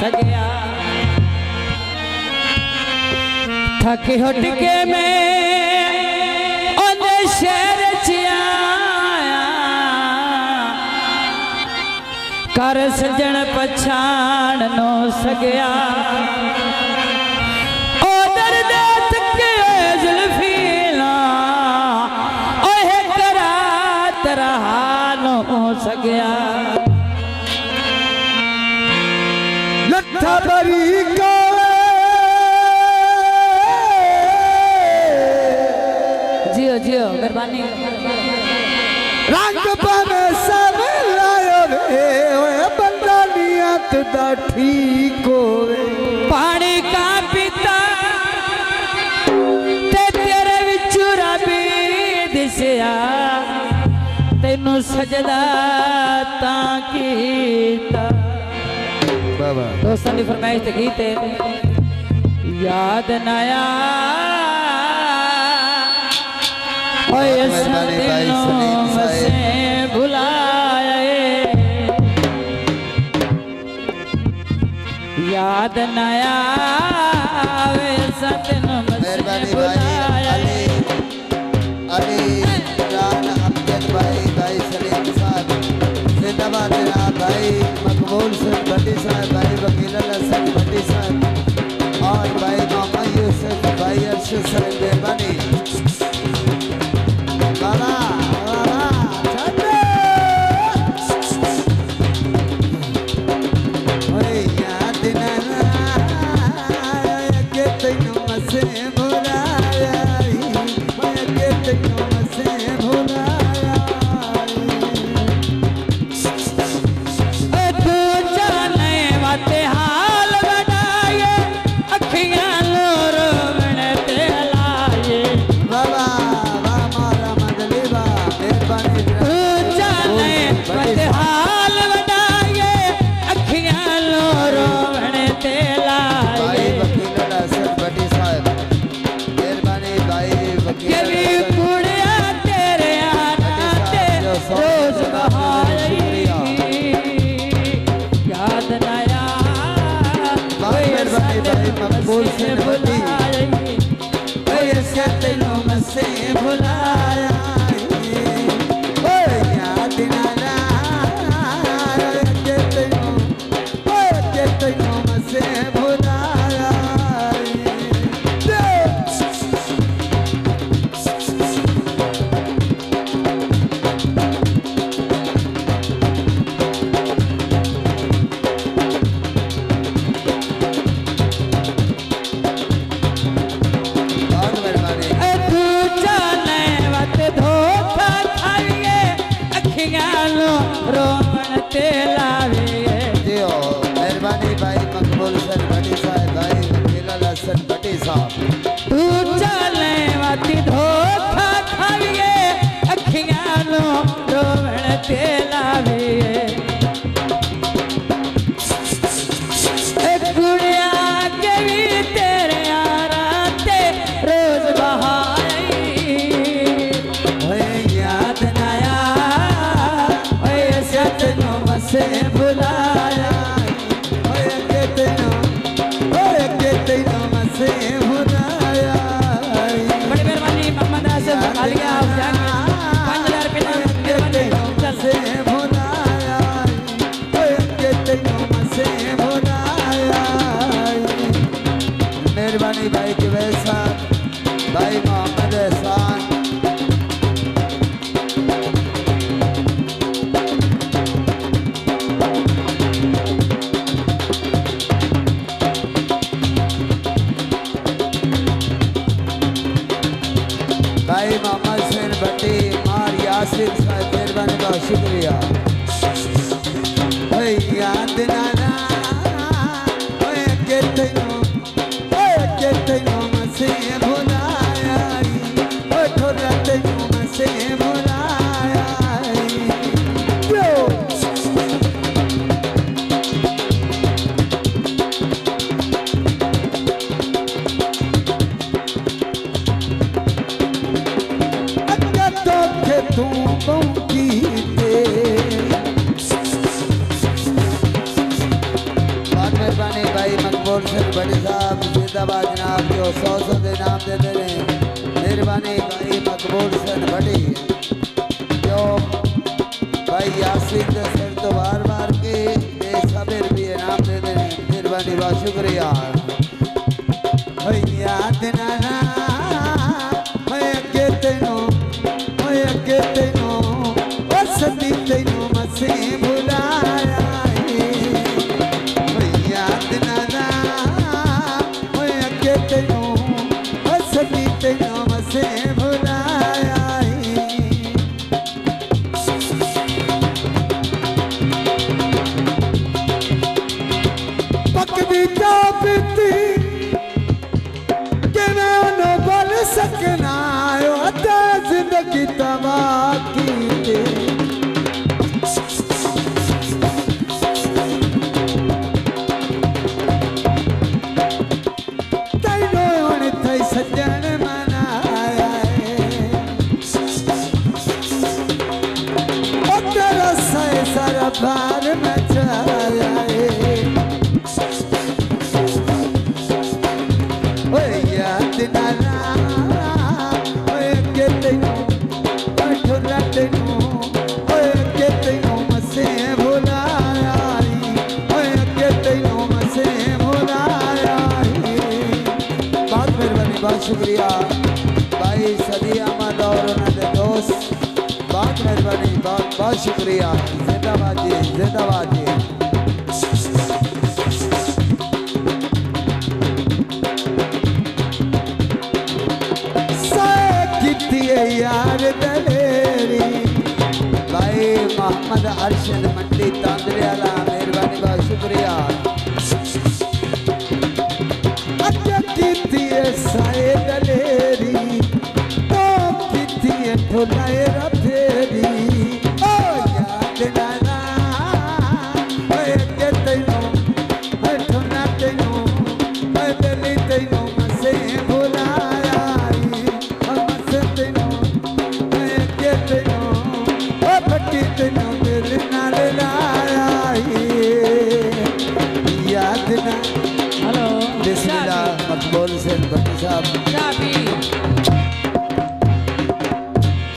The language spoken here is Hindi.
सगया थके हट के मैं ओने शहर चिया कर सजन पछाण नो सगया ओ दर्द थके जुल्फीना ओहे करा तरह नो सगया लट्ठा बरी का जियो जियो मेहरबानी रंग पावे सब लायो वे ओए बंदा नियत दा ठीक होवे पानी का पीता ते तेरे विच रबी दिसया तेनू सजदा तां कीता बाबा दोस्तों की फरमाइश ते गीत याद न आया ओए सदियों से भुलाया याद न आया ओए सदियों से भुलाया अली जान अब्दुल भाई सलीम साहब जिंदाबाद जनाब भाई मकबूल से भट्टी साहब भाई वकील हसन भट्टी साहब और भाई मोहम्मद यूसुफ भाई अरशद साहब मेहरबानी बाला बाला ओए याद ना के तैनू मसे भुलाया ओए के तैनू मसे भुलाया तू जाने वाते हाल बनाए अखियां लोर बने ते लाए बाबा मारा मदलीबा मेहरबानी तू जाने वाते हाल बनाए अखियां लोर बने ते लाए भाई वकील हसन भट्टी साहब मेहरबानी भाई वकील ये भी कुड़िया तेरे आना ते रोज बहाई याद न आया मेहरबानी भाई मकबूल से भट्टी ओए सतनो मसे भुलाया ओए याद ना के तैनू मसे भुलाया बहुत मेहरबानी तू जाने वत धोखा खाइए अखियां लो रोमन ते लाविए जियो मेहरबानी भाई मकबूल सर भट्टी साहब भाई वकील हसन भट्टी साहब तू जाने वत धोखा खाइए अखियां लो रोमन ते लाविए गुड़िया के भी तेरे यारा ते रोज बहाई ओए याद याद न आया ओए सतनो मसे भुलाया ओए के तैनू मसे भुलाया बड़ी मेहरबानी मोहम्मद आसिफ आलिया जान 5000 रुपये मेहरबानी से भुलाया ओए के तैनू मसे भुलाया मेहरबानी भाई के वैसा भाई मोहम्मद एहसान भाई मोहम्मद हुसैन भट्टी मार यासिर साहब मेहरबानी बहुत शुक्रिया ओए याद ना ओए के तैनू मकबूल सिंह भट्टी साहब जिंदाबाद जनाब जो 100 दे नाम देते हैं मेहरबानी भाई मकबूल सिंह भट्टी जो भाई यासीन के सिर तो बार बार के बेसब्र भी इनाम देते हैं मेहरबानी बहुत शुक्रिया याद ना अगे तेनों सदी तेनों मसे भुलाया याद ना अगे तेनों सदी तेनों मसे भुलाया पकड़ी जा पीती सकना जिंदगी तबाह की सज्जन मनाया तेरा सारा भार मचाया याद ना बहुत शुक्रिया भाई सदी अहमद और उन्होंने दोस्त बहुत मेहरबानी बहुत बहुत शुक्रिया जिंदाबाद जी जिंदाबाद जी यार दलेरी भाई मोहम्मद अरशद मंडी तांदरे वाला मेहरबानी बहुत शुक्रिया साए दलेरी तो किती ठुलाए रब